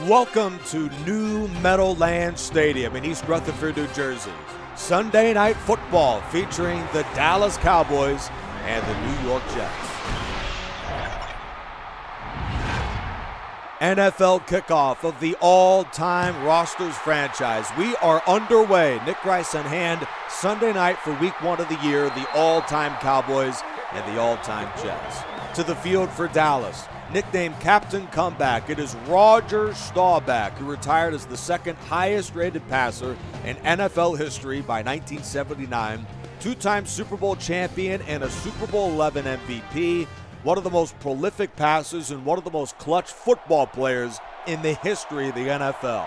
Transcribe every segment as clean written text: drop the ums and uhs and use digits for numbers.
Welcome to New Meadowlands Stadium in East Rutherford, New Jersey. Sunday night football featuring the Dallas Cowboys and the New York Jets. NFL kickoff of the all-time rosters franchise. We are underway. Nick Rice in hand Sunday night for week 1 of the year, the all-time Cowboys and the all-time Jets. To the field for Dallas, nicknamed Captain Comeback, it is Roger Staubach, who retired as the second highest-rated passer in NFL history by 1979, two-time Super Bowl champion and a Super Bowl XI MVP, one of the most prolific passers and one of the most clutch football players in the history of the NFL.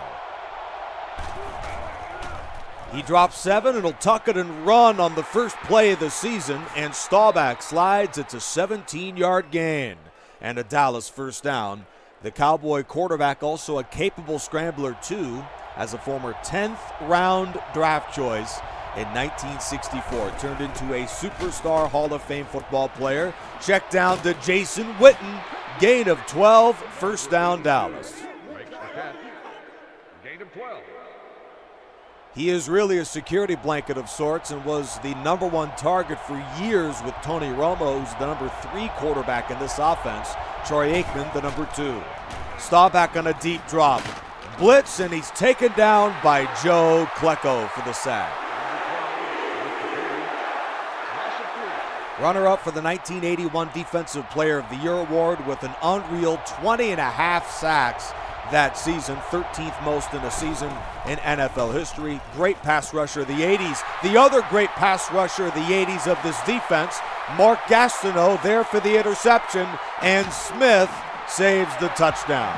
He drops 7 and he'll tuck it and run on the first play of the season, and Staubach slides. It's a 17-yard gain and a Dallas first down. The Cowboy quarterback also a capable scrambler too, as a former 10th round draft choice in 1964. Turned into a superstar Hall of Fame football player. Check down to Jason Witten. Gain of 12, first down Dallas. Makes the catch. Gain of 12. He is really a security blanket of sorts and was the number 1 target for years with Tony Romo, who's the number 3 quarterback in this offense. Troy Aikman, the number 2. Staubach on a deep drop. Blitz, and he's taken down by Joe Klecko for the sack. Runner-up for the 1981 Defensive Player of the Year award with an unreal 20.5 sacks that season, 13th most in a season in NFL history. Great pass rusher of the 80s. The other great pass rusher of the 80s of this defense, Mark Gastineau, there for the interception, and Smith saves the touchdown.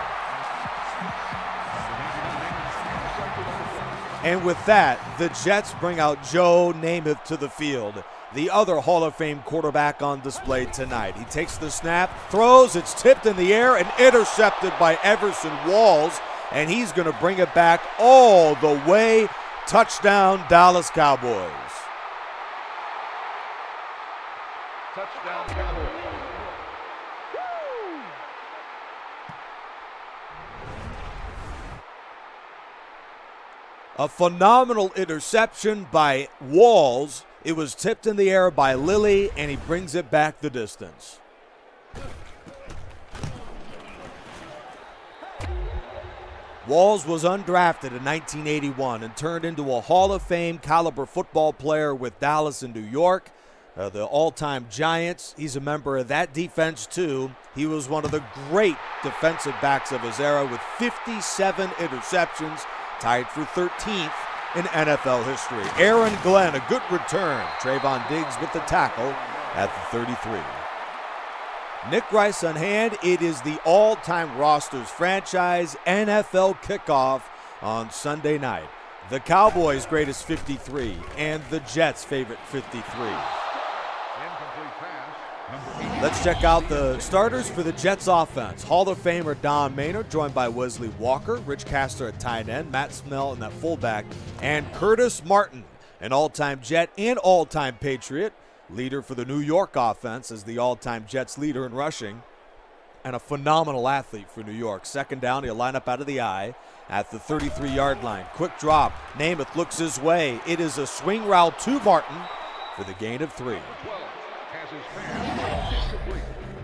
And with that, the Jets bring out Joe Namath to the field, the other Hall of Fame quarterback on display tonight. He takes the snap, throws, it's tipped in the air and intercepted by Everson Walls, and he's going to bring it back all the way. Touchdown, Dallas Cowboys. Touchdown, Cowboys. A phenomenal interception by Walls. It was tipped in the air by Lilly, and he brings it back the distance. Walls was undrafted in 1981 and turned into a Hall of Fame caliber football player with Dallas and New York, the all-time Giants. He's a member of that defense too. He was one of the great defensive backs of his era with 57 interceptions, tied for 13th in NFL history. Aaron Glenn, a good return. Trayvon Diggs with the tackle at the 33. Nick Rice on hand. It is the all-time rosters franchise NFL kickoff on Sunday night. The Cowboys' greatest 53 and the Jets' favorite 53. Let's check out the starters for the Jets offense. Hall of Famer Don Maynard, joined by Wesley Walker, Rich Castor at tight end, Matt Snell in that fullback, and Curtis Martin, an all-time Jet and all-time Patriot, leader for the New York offense as the all-time Jets leader in rushing, and a phenomenal athlete for New York. Second down, he'll line up out of the eye at the 33-yard line. Quick drop. Namath looks his way. It is a swing route to Martin for the gain of 3.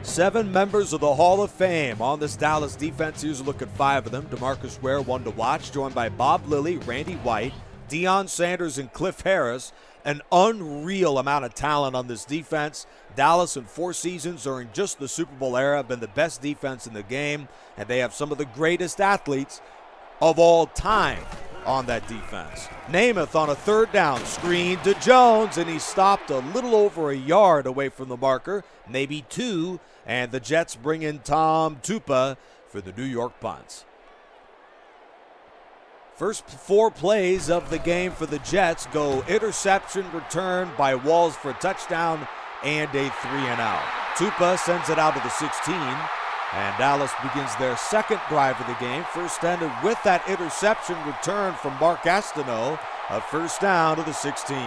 7 members of the Hall of Fame on this Dallas defense. Here's a look at 5 of them. DeMarcus Ware, one to watch, joined by Bob Lilly, Randy White, Deion Sanders, and Cliff Harris. An unreal amount of talent on this defense. Dallas in 4 seasons during just the Super Bowl era have been the best defense in the game, and they have some of the greatest athletes of all time on that defense. Namath on a 3rd down, screen to Jones, and he stopped a little over a yard away from the marker, maybe 2, and the Jets bring in Tom Tupa for the New York punts. First 4 plays of the game for the Jets go interception, return by Walls for a touchdown, and a 3-and-out. Tupa sends it out to the 16. And Dallas begins their second drive of the game. First ended with that interception return from Mark Gastineau. A first down to the 16.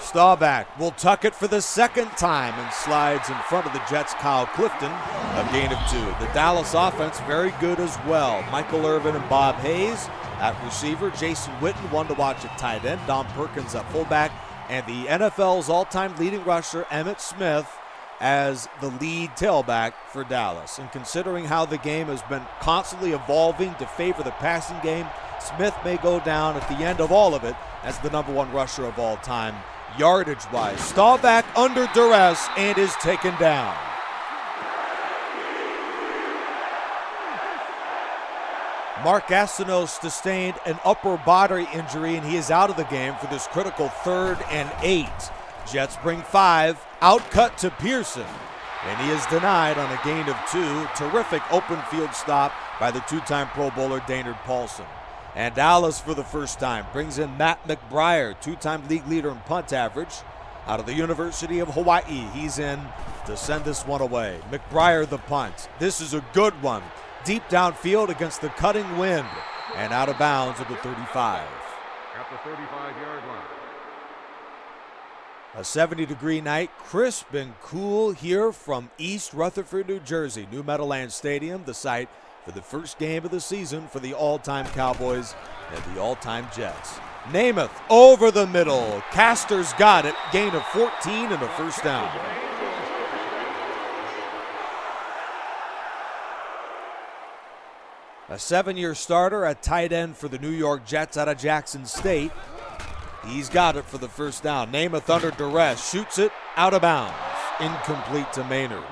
Staubach will tuck it for the second time and slides in front of the Jets' Kyle Clifton, a gain of 2. The Dallas offense very good as well. Michael Irvin and Bob Hayes at receiver, Jason Witten, one to watch at tight end, Don Perkins at fullback, and the NFL's all-time leading rusher, Emmitt Smith, as the lead tailback for Dallas. And considering how the game has been constantly evolving to favor the passing game, Smith may go down at the end of all of it as the number 1 rusher of all time, yardage-wise. Staubach under duress and is taken down. Mark Gastineau sustained an upper body injury, and he is out of the game for this critical 3rd and 8. Jets bring 5, outcut to Pearson, and he is denied on a gain of 2. Terrific open field stop by the 2-time Pro Bowler Daynard Paulson. And Dallas, for the first time, brings in Matt McBriar, 2-time league leader in punt average, out of the University of Hawaii. He's in to send this one away. McBriar the punt. This is a good one. Deep downfield against the cutting wind and out of bounds at the 35. At the 35-yard line. A 70-degree night, crisp and cool here from East Rutherford, New Jersey. New Meadowlands Stadium, the site for the first game of the season for the all-time Cowboys and the all-time Jets. Namath over the middle. Castor's got it. Gain of 14 and a first down. A 7-year starter at tight end for the New York Jets out of Jackson State. He's got it for the first down. Namath under duress. Shoots it out of bounds. Incomplete to Maynard.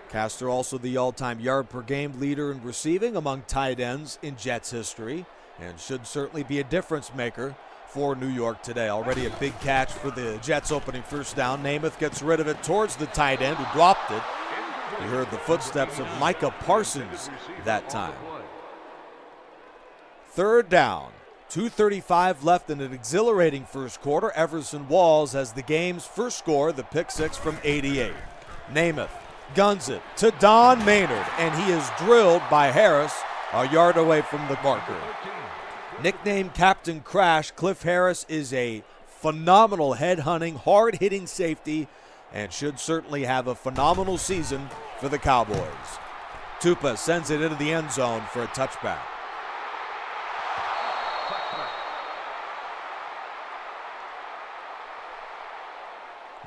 Castor also the all-time yard per game leader in receiving among tight ends in Jets history, and should certainly be a difference maker for New York today. Already a big catch for the Jets opening first down. Namath gets rid of it towards the tight end who dropped it. You heard the footsteps of Micah Parsons that time. 3rd down. 2:35 left in an exhilarating first quarter. Everson Walls has the game's first score, the pick 6 from 88. Namath guns it to Don Maynard, and he is drilled by Harris a yard away from the marker. Nicknamed Captain Crash, Cliff Harris is a phenomenal head-hunting, hard-hitting safety and should certainly have a phenomenal season for the Cowboys. Tupa sends it into the end zone for a touchback.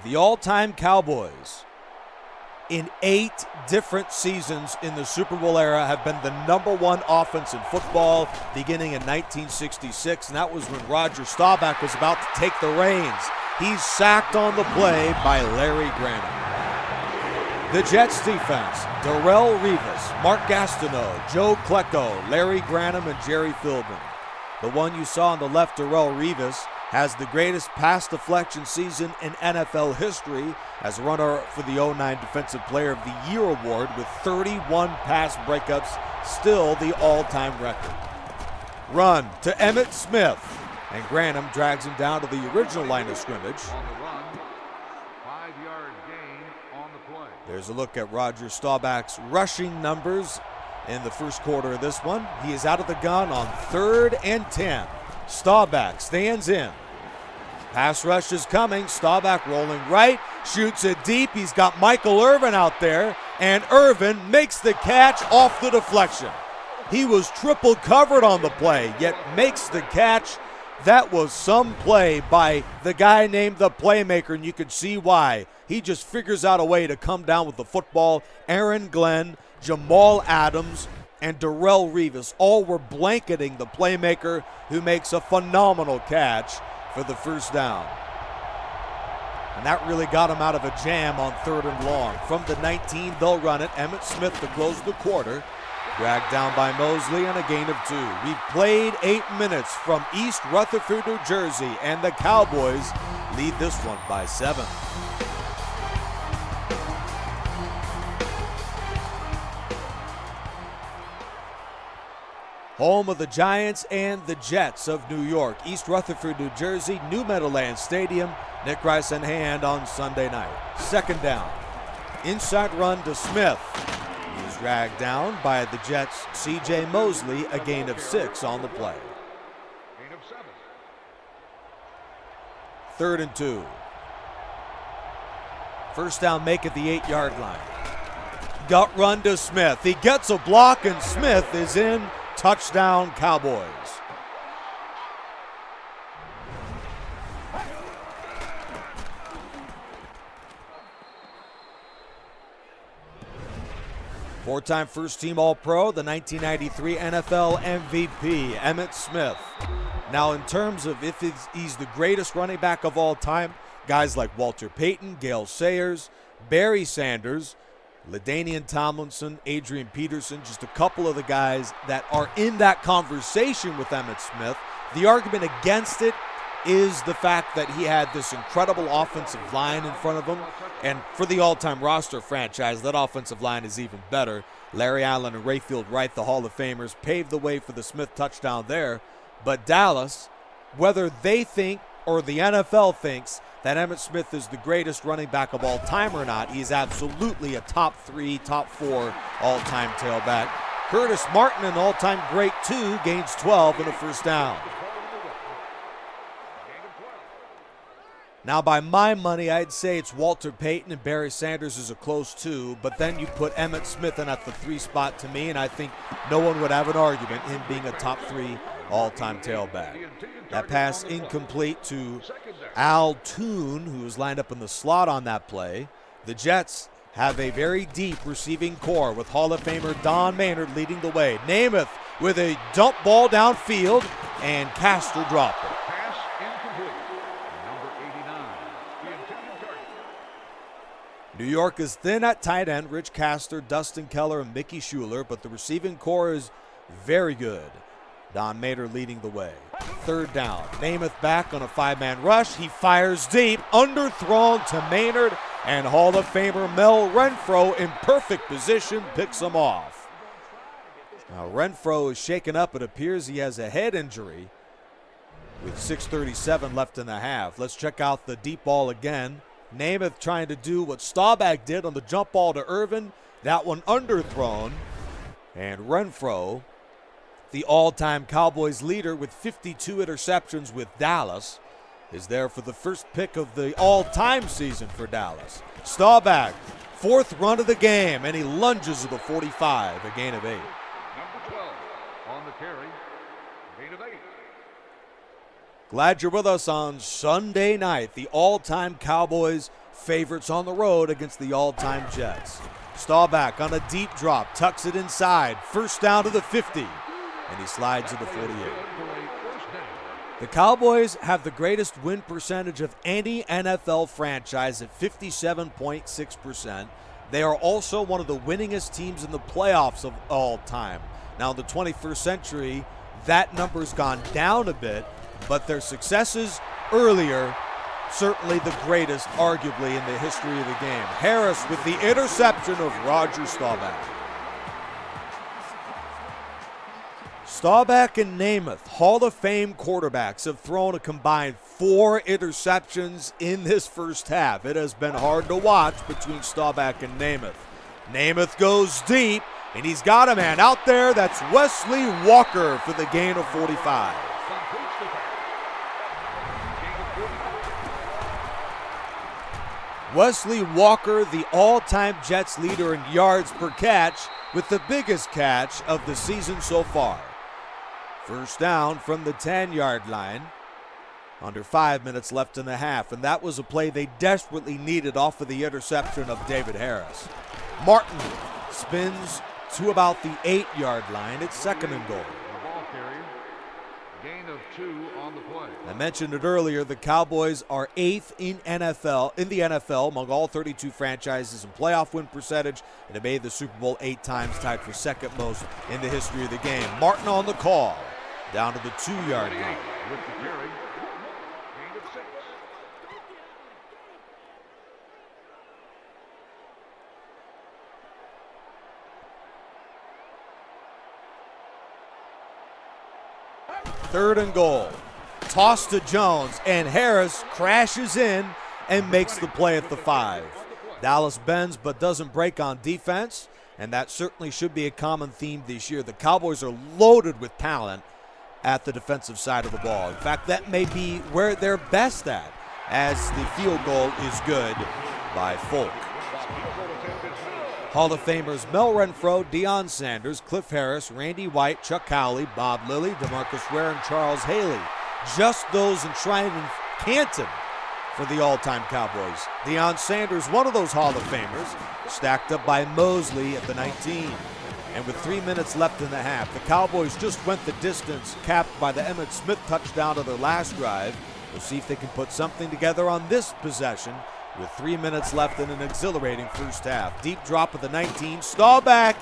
The all-time Cowboys in 8 different seasons in the Super Bowl era have been the number 1 offense in football, beginning in 1966, and that was when Roger Staubach was about to take the reins. He's sacked on the play by Larry Granum. The Jets defense, Darrelle Revis, Mark Gastineau, Joe Klecko, Larry Granum, and Jerry Philbin. The one you saw on the left, Darrelle Revis, has the greatest pass deflection season in NFL history as a runner for the 09 Defensive Player of the Year award with 31 pass breakups, still the all-time record. Run to Emmitt Smith, and Granum drags him down to the original line of scrimmage. On the run, 5-yard gain on the play. There's a look at Roger Staubach's rushing numbers in the first quarter of this one. He is out of the gun on 3rd and 10. Staubach stands in. Pass rush is coming. Staubach rolling right, shoots it deep. He's got Michael Irvin out there, and Irvin makes the catch off the deflection. He was triple covered on the play, yet makes the catch. That was some play by the guy named the Playmaker, and you could see why. He just figures out a way to come down with the football. Aaron Glenn, Jamal Adams, and Darrelle Revis all were blanketing the Playmaker, who makes a phenomenal catch for the first down. And that really got him out of a jam on 3rd and long. From the 19, they'll run it. Emmitt Smith to close the quarter. Dragged down by Mosley on a gain of 2. We've played 8 minutes from East Rutherford, New Jersey, and the Cowboys lead this one by 7. Home of the Giants and the Jets of New York. East Rutherford, New Jersey, New Meadowlands Stadium. Nick Rice in hand on Sunday night. 2nd down. Inside run to Smith. He's dragged down by the Jets' C.J. Mosley, a gain of 6 on the play. Gain of 7. 3rd and 2. First down, make it the 8-yard line. Gut run to Smith. He gets a block, and Smith is in. Touchdown, Cowboys. Four-time first-team All-Pro, the 1993 NFL MVP, Emmitt Smith. Now, in terms of if he's the greatest running back of all time, guys like Walter Payton, Gale Sayers, Barry Sanders, LaDainian Tomlinson, Adrian Peterson, just a couple of the guys that are in that conversation with Emmitt Smith. The argument against it is the fact that he had this incredible offensive line in front of him. And for the all-time roster franchise, that offensive line is even better. Larry Allen and Rayfield Wright, the Hall of Famers, paved the way for the Smith touchdown there. But Dallas, whether they think or the NFL thinks that Emmitt Smith is the greatest running back of all time or not, he's absolutely a top 3, top 4 all-time tailback. Curtis Martin, an all-time great too, gains 12 and a first down. Now, by my money, I'd say it's Walter Payton, and Barry Sanders is a close 2, but then you put Emmitt Smith in at the 3 spot to me, and I think no one would have an argument, him being a top 3 all-time tailback. That pass incomplete to Al Toon, who was lined up in the slot on that play. The Jets have a very deep receiving core with Hall of Famer Don Maynard leading the way. Namath with a dump ball downfield, and Castor dropped it. New York is thin at tight end. Rich Castor, Dustin Keller, and Mickey Schuler, but the receiving core is very good. Don Maynard leading the way. 3rd down. Namath back on a 5-man rush. He fires deep, underthrown to Maynard, and Hall of Famer Mel Renfro in perfect position picks him off. Now Renfro is shaken up. It appears he has a head injury with 6:37 left in the half. Let's check out the deep ball again. Namath trying to do what Staubach did on the jump ball to Irvin. That one underthrown. And Renfro, the all-time Cowboys leader with 52 interceptions with Dallas, is there for the first pick of the all-time season for Dallas. Staubach, 4th run of the game, and he lunges to the 45, a gain of 8. Number 12 on the carry, gain of 8. Glad you're with us on Sunday night. The all-time Cowboys favorites on the road against the all-time Jets. Staubach on a deep drop, tucks it inside. First down to the 50, and he slides to the 48. The Cowboys have the greatest win percentage of any NFL franchise at 57.6%. They are also one of the winningest teams in the playoffs of all time. Now, in the 21st century, that number's gone down a bit, but their successes earlier, certainly the greatest, arguably, in the history of the game. Harris with the interception of Roger Staubach. Staubach and Namath, Hall of Fame quarterbacks, have thrown a combined 4 interceptions in this first half. It has been hard to watch between Staubach and Namath. Namath goes deep, and he's got a man out there. That's Wesley Walker for the gain of 45. Wesley Walker, the all-time Jets leader in yards per catch, with the biggest catch of the season so far. First down from the 10-yard line. Under 5 minutes left in the half, and that was a play they desperately needed off of the interception of David Harris. Martin spins to about the 8-yard line. It's 2nd and goal. Gain of 2 on the play. I mentioned it earlier, the Cowboys are 8th in the NFL among all 32 franchises in playoff win percentage, and have made the Super Bowl 8 times, tied for 2nd most in the history of the game. Martin on the call, down to the 2-yard line. With the carry, gain of 6. Third and goal. Toss to Jones, and Harris crashes in and makes the play at the 5. Dallas bends but doesn't break on defense, and that certainly should be a common theme this year. The Cowboys are loaded with talent at the defensive side of the ball. In fact, that may be where they're best at. as the field goal is good by Folk. Hall of Famers Mel Renfro, Deion Sanders, Cliff Harris, Randy White, Chuck Howley, Bob Lilly, DeMarcus Ware, and Charles Haley. Just those enshrined in Canton for the all-time Cowboys. Deion Sanders, one of those Hall of Famers, stacked up by Mosley at the 19. And with 3 minutes left in the half, the Cowboys just went the distance, capped by the Emmitt Smith touchdown of their last drive. We'll see if they can put something together on this possession with 3 minutes left in an exhilarating first half. Deep drop of the 19, Staubach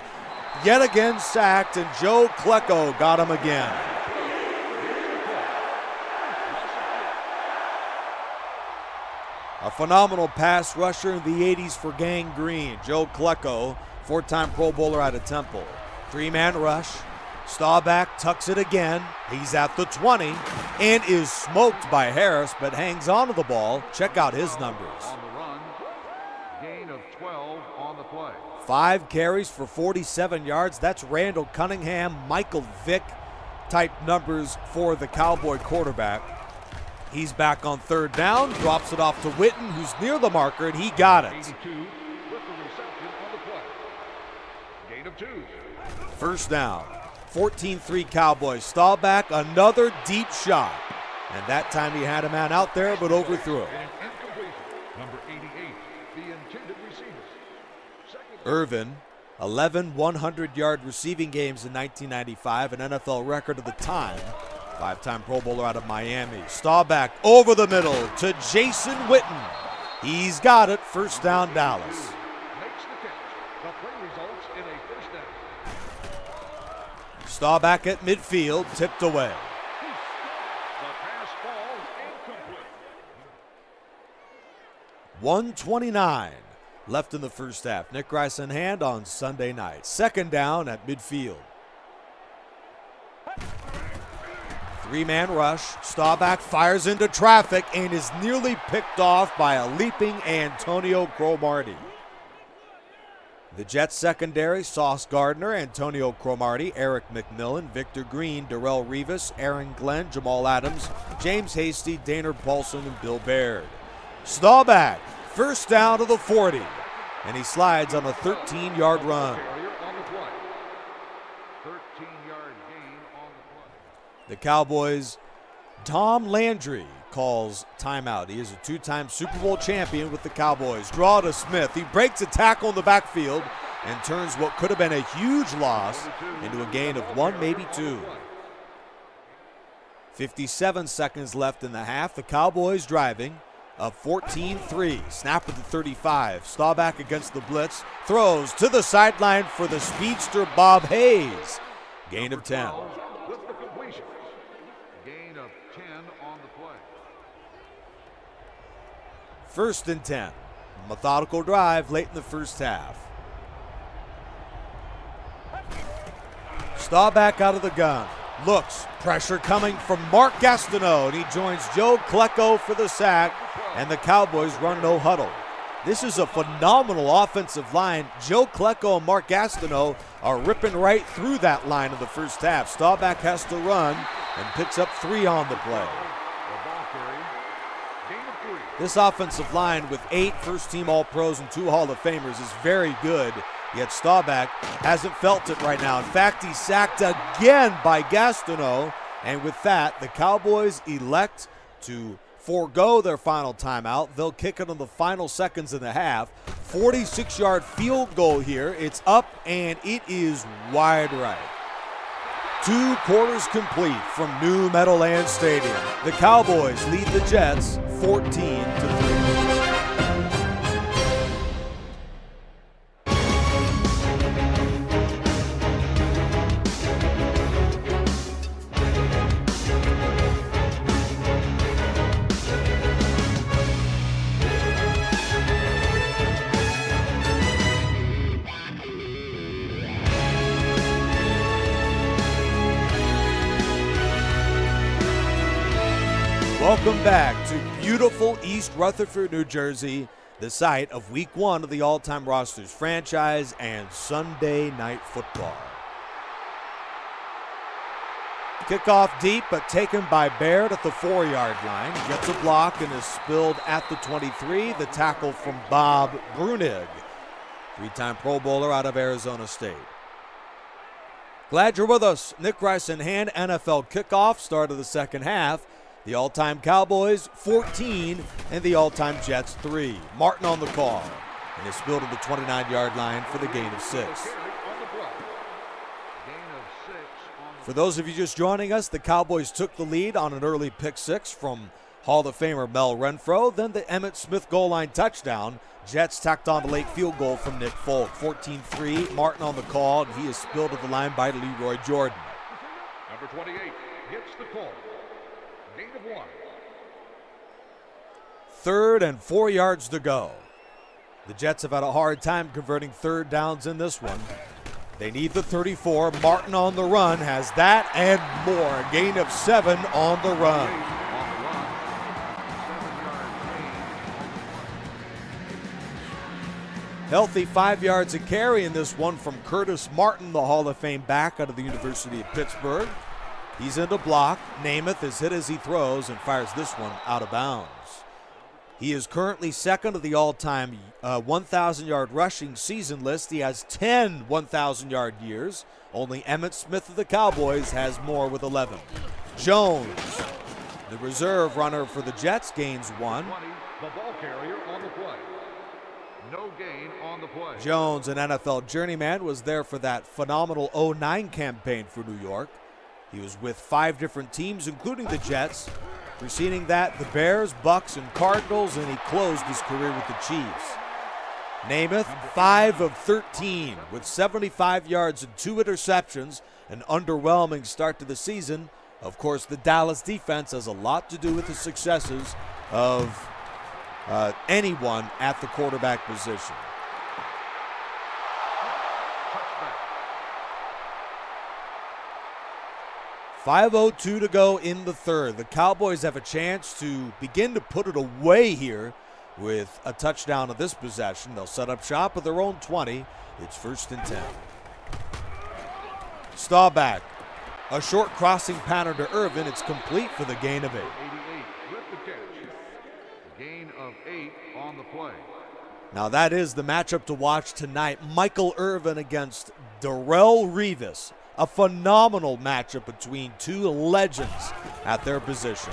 yet again sacked, and Joe Klecko got him again. A phenomenal pass rusher in the 80s for Gang Green. Joe Klecko, four-time Pro Bowler out of Temple. Three-man rush. Staubach tucks it again. He's at the 20 and is smoked by Harris, but hangs on to the ball. Check out his numbers. On the run, gain of 12 on the play. 5 carries for 47 yards. That's Randall Cunningham, Michael Vick type numbers for the Cowboy quarterback. He's back on third down, drops it off to Witten, who's near the marker, and he got it. 82 with the reception on the play. Gain of 2. First down, 14-3 Cowboys. Staubach, another deep shot. And that time he had a man out there, but overthrew it. And an incompletion. Number 88, the intended receivers. Irvin, 11 100-yard receiving games in 1995, an NFL record of the time. 5-time Pro Bowler out of Miami. Staubach over the middle to Jason Witten. He's got it. First down, Dallas. Makes the catch. The play results in a first down. Staubach at midfield, tipped away. The pass falls incomplete. 1:29 left in the first half. Nick Rice in hand on Sunday night. Second down at midfield. Three-man rush. Staubach fires into traffic and is nearly picked off by a leaping Antonio Cromartie. The Jets secondary, Sauce Gardner, Antonio Cromartie, Eric McMillan, Victor Green, Darrell Revis, Aaron Glenn, Jamal Adams, James Hasty, Daynard Paulson, and Bill Baird. Staubach, first down to the 40, and he slides on a 13-yard run. Failure on the play. 13-yard gain on the play. The Cowboys, Tom Landry calls timeout. He is a 2-time Super Bowl champion with the Cowboys. Draw to Smith. He breaks a tackle in the backfield and turns what could have been a huge loss into a gain of 1, maybe 2. 57 seconds left in the half. The Cowboys driving up 14-3. Snap at the 35. Staubach against the blitz. Throws to the sideline for the speedster Bob Hayes. Gain of 10. With the completion. Gain of 10 on the play. First and 10. Methodical drive late in the first half. Staubach out of the gun. Looks, pressure coming from Mark Gastineau, and he joins Joe Klecko for the sack, and the Cowboys run no huddle. This is a phenomenal offensive line. Joe Klecko and Mark Gastineau are ripping right through that line in the first half. Staubach has to run and picks up 3 on the play. The ball carry. Gain of 3. This offensive line with 8 first-team All-Pros and 2 Hall of Famers is very good, yet Staubach hasn't felt it right now. In fact, he's sacked again by Gastineau, and with that, the Cowboys elect to forego their final timeout. They'll kick it in the final seconds in the half. 46-yard field goal here. It's up, and it is wide right. 2 quarters complete from New Meadowlands Stadium. The Cowboys lead the Jets 14-3. Welcome back to beautiful East Rutherford, New Jersey, the site of Week 1 of the All-Time Rosters franchise and Sunday Night Football. Kickoff deep, but taken by Baird at the 4-yard line. Gets a block and is spilled at the 23. The tackle from Bob Brunig, 3-time Pro Bowler out of Arizona State. Glad you're with us. Nick Rice in hand. NFL kickoff, start of the second half. The all-time Cowboys 14 and the all-time Jets 3. Martin on the call and is spilled at the 29-yard line for the gain of 6. For those of you just joining us, the Cowboys took the lead on an early pick 6 from Hall of Famer Mel Renfro. Then the Emmitt Smith goal line touchdown. Jets tacked on the late field goal from Nick Folk. 14-3, Martin on the call, and he is spilled at the line by Leroy Jordan. Number 28 hits the call. Gain of 1. 3rd and 4 yards to go. The Jets have had a hard time converting third downs in this one. They need the 34. Martin on the run has that and more. Gain of 7 on the run. Healthy 5 yards a carry in this one from Curtis Martin, the Hall of Fame back out of the University of Pittsburgh. He's into block. Namath is hit as he throws and fires this one out of bounds. He is currently second of the all-time 1,000-yard rushing season list. He has 10 1,000-yard years. Only Emmitt Smith of the Cowboys has more with 11. Jones, the reserve runner for the Jets, gains 1. The ball carrier on the play. No gain on the play. Jones, an NFL journeyman, was there for that phenomenal 09 campaign for New York. He was with 5 different teams, including the Jets. Preceding that, the Bears, Bucks, and Cardinals, and he closed his career with the Chiefs. Namath, 5 of 13 with 75 yards and 2 interceptions. An underwhelming start to the season. Of course, the Dallas defense has a lot to do with the successes of anyone at the quarterback position. 5:02 to go in the third. The Cowboys have a chance to begin to put it away here with a touchdown of this possession. They'll set up shop at their own 20. It's 1st and 10. Staubach, a short crossing pattern to Irvin. It's complete for the gain of 8. 88 with the catch. Gain of 8 on the play. Now that is the matchup to watch tonight. Michael Irvin against Darrelle Revis. A phenomenal matchup between two legends at their position.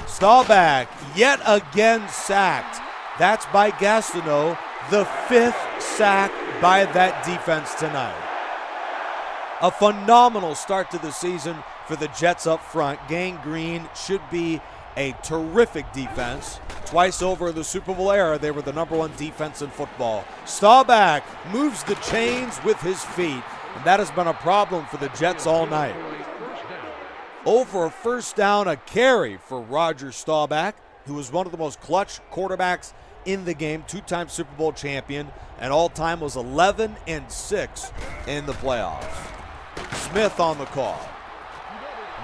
Staubach yet again sacked. That's by Gastineau, the 5th sack by that defense tonight. A phenomenal start to the season for the Jets up front. Gang Green should be a terrific defense. Twice over in the Super Bowl era, they were the #1 defense in football. Staubach moves the chains with his feet, and that has been a problem for the Jets all night. Over a first down, a carry for Roger Staubach, who was one of the most clutch quarterbacks in the game, 2-time Super Bowl champion, and all-time was 11-6 in the playoffs. Smith on the call.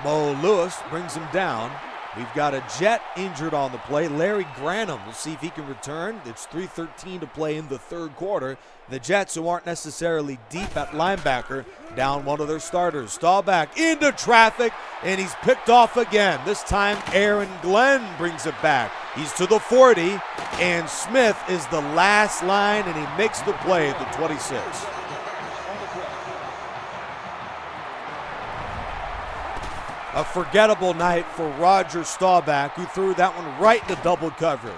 Mo Lewis brings him down. We've got a Jet injured on the play. Larry Granum, we'll see if he can return. It's 3:13 to play in the third quarter. The Jets, who aren't necessarily deep at linebacker, down one of their starters. Staubach into traffic, and he's picked off again. This time, Aaron Glenn brings it back. He's to the 40, and Smith is the last line, and he makes the play at the 26. A forgettable night for Roger Staubach, who threw that one right into double coverage.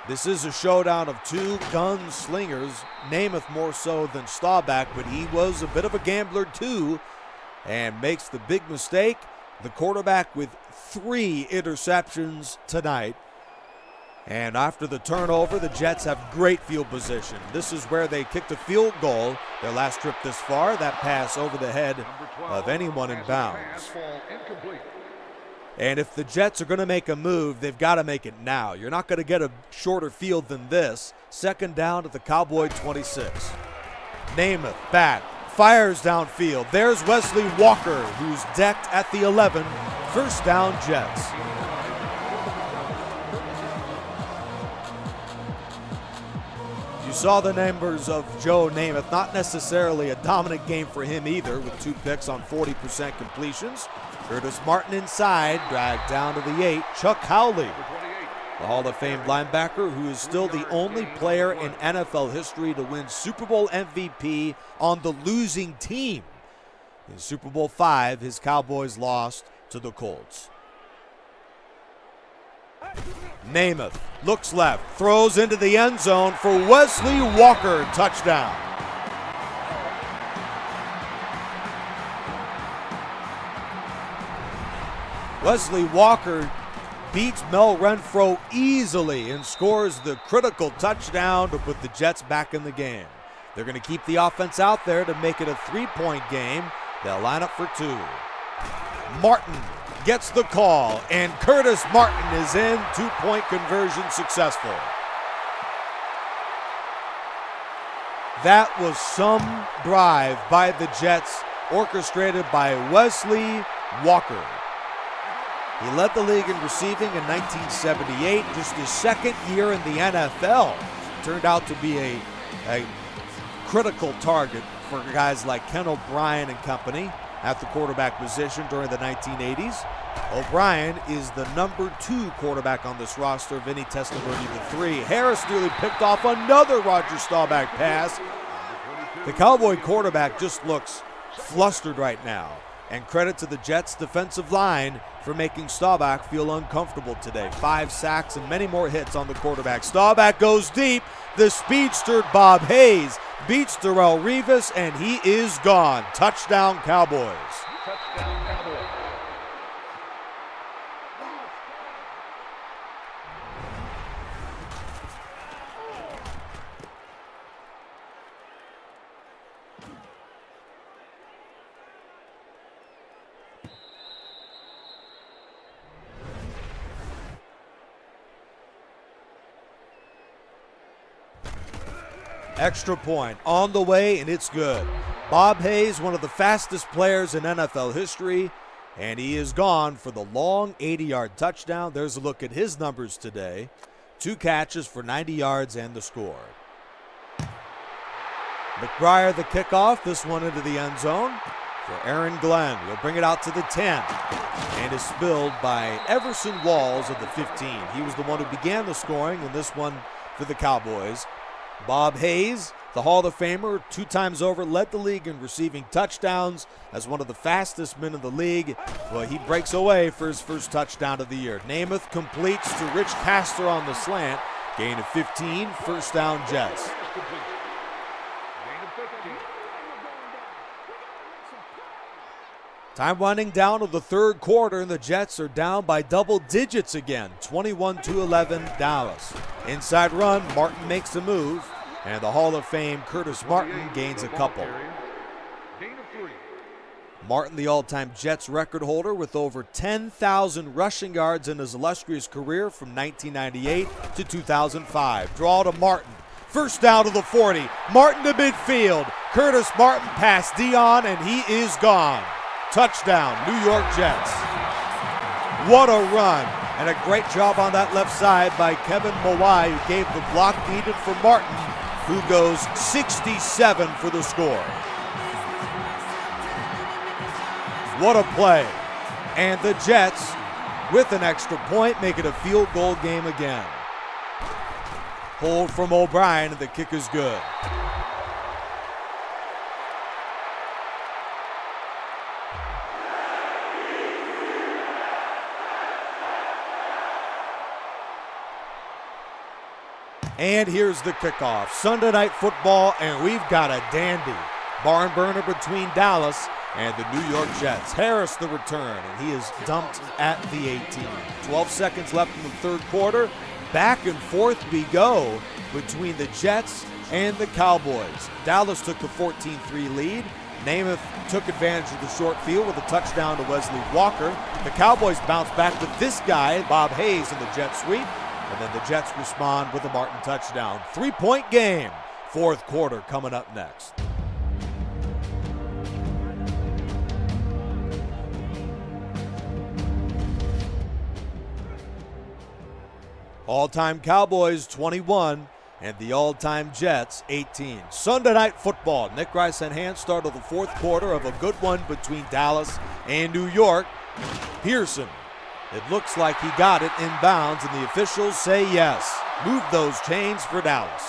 This is a showdown of two gunslingers, Namath more so than Staubach, but he was a bit of a gambler too and makes the big mistake. The quarterback with 3 interceptions tonight. And after the turnover, the Jets have great field position. This is where they kicked a field goal their last trip this far. That pass over the head of anyone in bounds. And if the Jets are going to make a move, they've got to make it now. You're not going to get a shorter field than this. Second down at the Cowboy 26. Namath back, fires downfield. There's Wesley Walker, who's decked at the 11. First down, Jets. You saw the numbers of Joe Namath. Not necessarily a dominant game for him either, with 2 picks on 40% completions. Curtis Martin inside, dragged down to the 8. Chuck Howley, the Hall of Fame linebacker, who is still the only player in NFL history to win Super Bowl MVP on the losing team. In Super Bowl V, his Cowboys lost to the Colts. Namath looks left, throws into the end zone for Wesley Walker, touchdown. Wesley Walker beats Mel Renfro easily and scores the critical touchdown to put the Jets back in the game. They're going to keep the offense out there to make it a 3-point game. They'll line up for 2. Martin gets the call, and Curtis Martin is in. 2-point conversion successful. That was some drive by the Jets, orchestrated by Wesley Walker. He led the league in receiving in 1978, just his second year in the NFL. Turned out to be a critical target for guys like Ken O'Brien and company at the quarterback position during the 1980s. O'Brien is the number 2 quarterback on this roster of any testimony to 3. Harris nearly picked off another Roger Staubach pass. The Cowboy quarterback just looks flustered right now. And credit to the Jets' defensive line for making Staubach feel uncomfortable today. 5 sacks and many more hits on the quarterback. Staubach goes deep. The speedster Bob Hayes beats Darrelle Revis, and he is gone. Touchdown, Cowboys. Touchdown, Cowboys. Extra point on the way, and it's good. Bob Hayes, one of the fastest players in NFL history, and he is gone for the long 80-yard touchdown. There's a look at his numbers today. 2 catches for 90 yards and the score. McBriar the kickoff, this one into the end zone for Aaron Glenn. He'll bring it out to the 10 and is spilled by Everson Walls at the 15. He was the one who began the scoring in this one for the Cowboys. Bob Hayes, the Hall of Famer, 2 times over, led the league in receiving touchdowns as one of the fastest men in the league. Well, he breaks away for his first touchdown of the year. Namath completes to Rich Castor on the slant. Gain of 15, first down Jets. Time winding down to the 3rd quarter, and the Jets are down by double digits again, 21-11 Dallas. Inside run, Martin makes a move, and the Hall of Fame Curtis Martin gains a couple. Martin, the all-time Jets record holder with over 10,000 rushing yards in his illustrious career from 1998 to 2005. Draw to Martin. First down to the 40. Martin to midfield. Curtis Martin past Dion, and he is gone. Touchdown, New York Jets. What a run, and a great job on that left side by Kevin Mawai, who gave the block needed for Martin, who goes 67 for the score. What a play. And the Jets, with an extra point, make it a field goal game again. Hold from O'Brien, and the kick is good. And here's the kickoff. Sunday Night Football, and we've got a dandy. Barn burner between Dallas and the New York Jets. Harris the return, and he is dumped at the 18. 12 seconds left in the 3rd quarter. Back and forth we go between the Jets and the Cowboys. Dallas took the 14-3 lead. Namath took advantage of the short field with a touchdown to Wesley Walker. The Cowboys bounce back with this guy, Bob Hayes, in the jet sweep. And then the Jets respond with a Martin touchdown. 3-point game. 4th quarter coming up next. All-time Cowboys 21 and the all-time Jets 18. Sunday Night Football. Nick Rice and Hand start of the 4th quarter of a good one between Dallas and New York. Pearson. It looks like he got it inbounds, and the officials say yes. Move those chains for Dallas.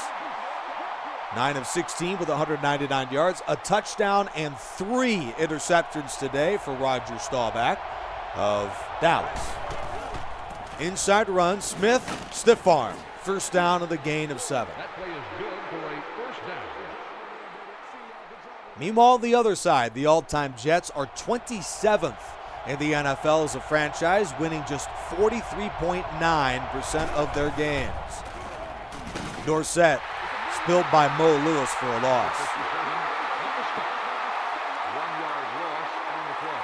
9 of 16 with 199 yards, a touchdown, and 3 interceptions today for Roger Staubach of Dallas. Inside run, Smith, stiff arm. First down of the gain of 7. That play is good for a first down. Meanwhile, the other side, the all-time Jets are 27th in the NFL as a franchise, winning just 43.9% of their games. Dorsett spilled by Mo Lewis for a loss. 1 yard loss on the play.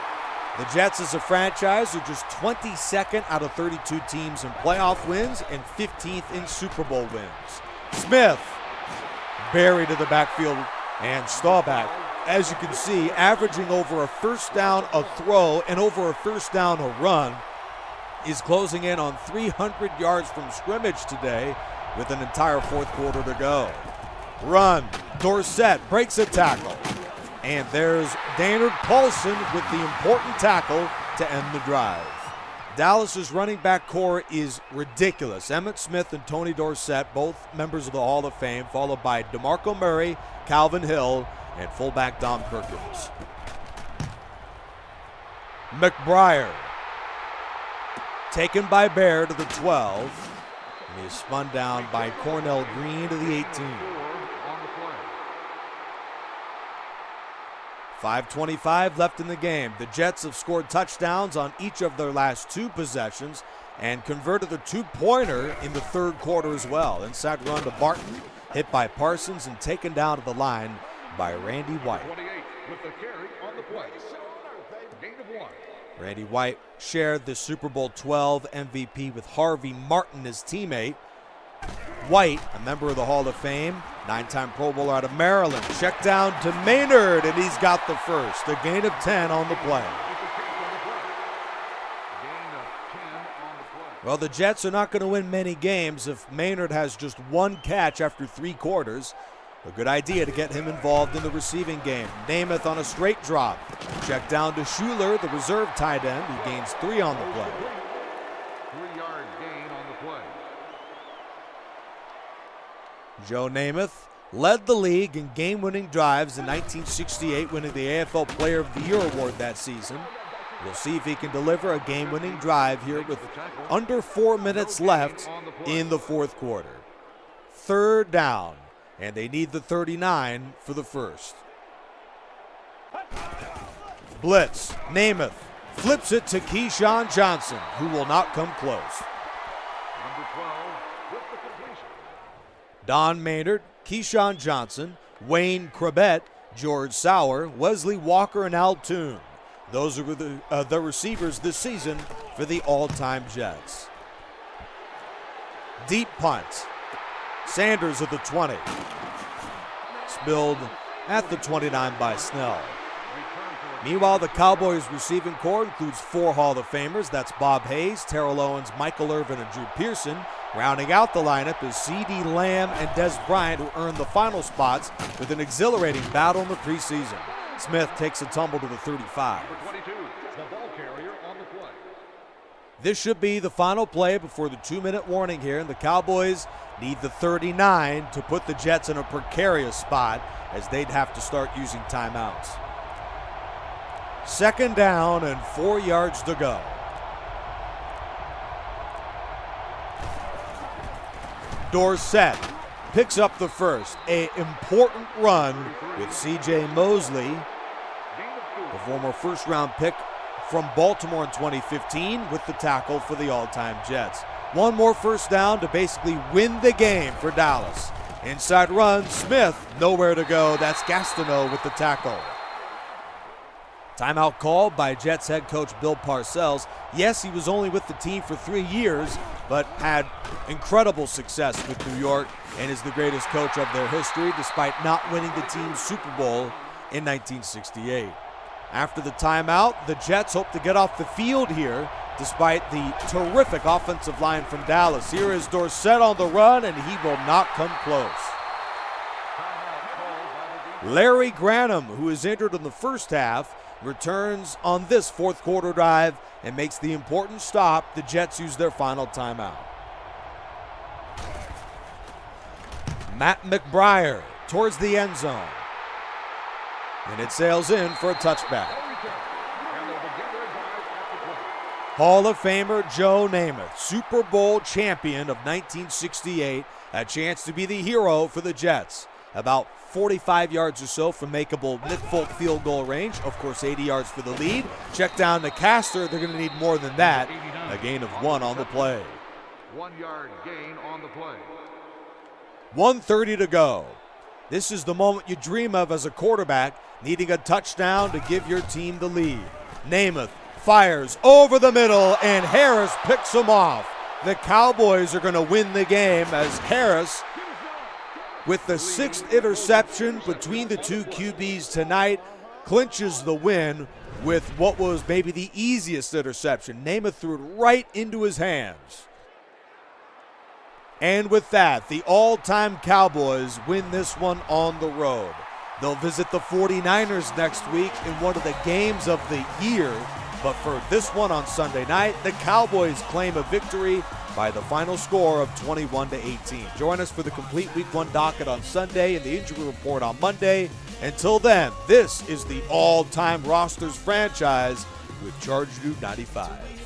The Jets as a franchise are just 22nd out of 32 teams in playoff wins and 15th in Super Bowl wins. Smith buried to the backfield, and Staubach, as you can see, averaging over a first down a throw and over a first down a run, is closing in on 300 yards from scrimmage today with an entire fourth quarter to go. Run, Dorsett breaks a tackle, and there's Daynard Paulson with the important tackle to end the drive. Dallas's running back core is ridiculous. Emmitt Smith and Tony Dorsett, both members of the Hall of Fame, followed by DeMarco Murray, Calvin Hill, and fullback Don Perkins. McBriar, taken by Bear to the 12, and he is spun down by Cornell Green to the 18. 5:25 left in the game. The Jets have scored touchdowns on each of their last 2 possessions and converted a 2-pointer in the third quarter as well. Inside run to Barton, hit by Parsons and taken down to the line by Randy White. 28 with the carry on the play. Gain of 1. Randy White shared the Super Bowl 12 MVP with Harvey Martin, his teammate. White, a member of the Hall of Fame, 9-time Pro Bowler out of Maryland, checked down to Maynard, and he's got the first. A gain of 10 on the play. Well, the Jets are not going to win many games if Maynard has just 1 catch after 3 quarters. A good idea to get him involved in the receiving game. Namath on a straight drop. Check down to Schuler, the reserve tight end. He gains 3 on the play. 3-yard gain on the play. Joe Namath led the league in game-winning drives in 1968, winning the AFL Player of the Year award that season. We'll see if he can deliver a game-winning drive here with under 4 minutes left in the fourth quarter. Third down, and they need the 39 for the first. Blitz, Namath flips it to Keyshawn Johnson, who will not come close. Number 12 with the completion. Don Maynard, Keyshawn Johnson, Wayne Crabett, George Sauer, Wesley Walker, and Al Toon. Those are the receivers this season for the all-time Jets. Deep punt. Sanders at the 20. Spilled at the 29 by Snell. Meanwhile, the Cowboys receiving core includes 4 Hall of Famers. That's Bob Hayes, Terrell Owens, Michael Irvin, and Drew Pearson. Rounding out the lineup is C.D. Lamb and Des Bryant, who earned the final spots with an exhilarating battle in the preseason. Smith takes a tumble to the 35. Number 22, the ball carrier on the play. This should be the final play before the 2-minute warning here, and the Cowboys need the 39 to put the Jets in a precarious spot as they'd have to start using timeouts. Second down and 4 yards to go. Dorsett picks up the first. An important run with C.J. Mosley, the former first-round pick from Baltimore in 2015, with the tackle for the all-time Jets. One more first down to basically win the game for Dallas. Inside run, Smith, nowhere to go. That's Gastineau with the tackle. Timeout called by Jets head coach Bill Parcells. Yes, he was only with the team for 3 years, but had incredible success with New York and is the greatest coach of their history, despite not winning the team's Super Bowl in 1968. After the timeout, the Jets hope to get off the field here, despite the terrific offensive line from Dallas. Here is Dorsett on the run, and he will not come close. Timeout called by the Larry Granum, who is injured in the first half, returns on this fourth quarter drive and makes the important stop. The Jets use their final timeout. Matt McBriar towards the end zone. And it sails in for a touchback. Hall of Famer Joe Namath, Super Bowl champion of 1968, a chance to be the hero for the Jets. About 45 yards or so from makeable Nick Folk field goal range. Of course, 80 yards for the lead. Check down to Castor. They're going to need more than that. A gain of 1 on the play. 1 yard gain on the play. 1:30 to go. This is the moment you dream of as a quarterback, needing a touchdown to give your team the lead. Namath fires over the middle, and Harris picks him off. The Cowboys are going to win the game as Harris, with the 6th interception between the two QBs tonight, clinches the win with what was maybe the easiest interception. Namath threw it right into his hands. And with that, the all-time Cowboys win this one on the road. They'll visit the 49ers next week in one of the games of the year. But for this one on Sunday night, the Cowboys claim a victory by the final score of 21-18. Join us for the complete Week 1 docket on Sunday and the injury report on Monday. Until then, this is the all-time rosters franchise with Charge Dude 95.